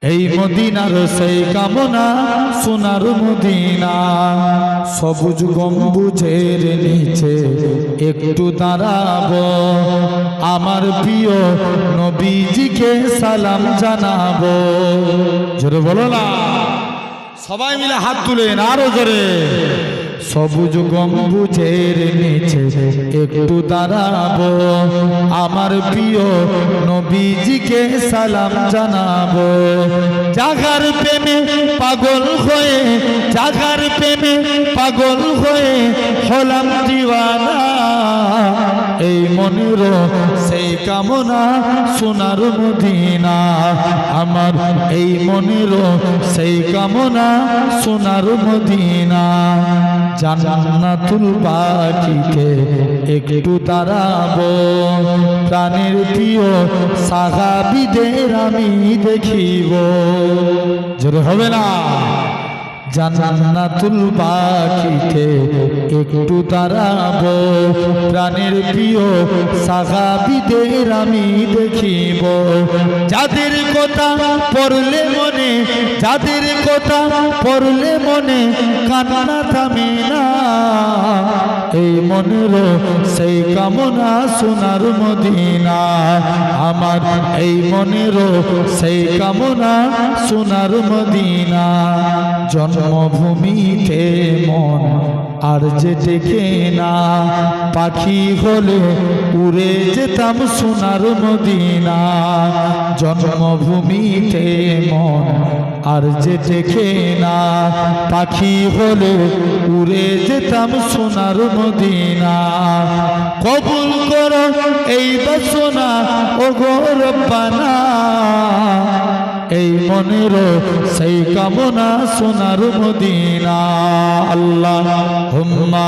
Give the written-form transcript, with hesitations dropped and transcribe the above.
এই মদিনার সেই কামনা সোনার মদিনা, সবুজ গম্বুজের নিচে একটু দাঁড়াবো, আমার প্রিয় নবীজিকে সালাম জানাবো। জোরে বলো না, সবাই মিলে হাত তুলেন আরো জোরে। সবুজ গম্বুজের নিচে একটু দাঁড়াবো, আমার প্রিয় নবীজিকে সালাম জানাবো। জাগার প্রেমে পাগল হয়ে, জাগার প্রেমে পাগল হয়ে হলাম দিওয়ানা, এই মনের সেই কামনা সোনার মদিনা, আমার এই মনের সেই কামনা সোনার মদিনা। জান্নাতুল বাকিতে একটু দাঁড়াবো, প্রাণের প্রিয় সাহাবীদের আমি দেখিব। জোরে হবে না? জান্নাতুল বাকিতে একটু দাঁড়াবো, প্রাণের প্রিয় সাহাবীদের আমি দেখিব। যাদের কথা পড়লে মনে, যাদের কথা পড়লে মনে কান্না থামে না, এই মনের সেই কামনা সোনার মদিনা, আমার এই মনের সেই কামনা সোনার মদিনা। জন্মভূমিতে মন আর যে দেখে না, পাখি হলে উড়ে যেতাম সোনার মদিনা। জন্মভূমিতে মন আর যে দেখে না, পাখি হলে উড়ে যেতাম সোনার মদিনা। কবুল করো এই বাসনা ও গো রব্বানা, এই মনের সেই কামনা সোনার মদিনা। আল্লাহুম্মা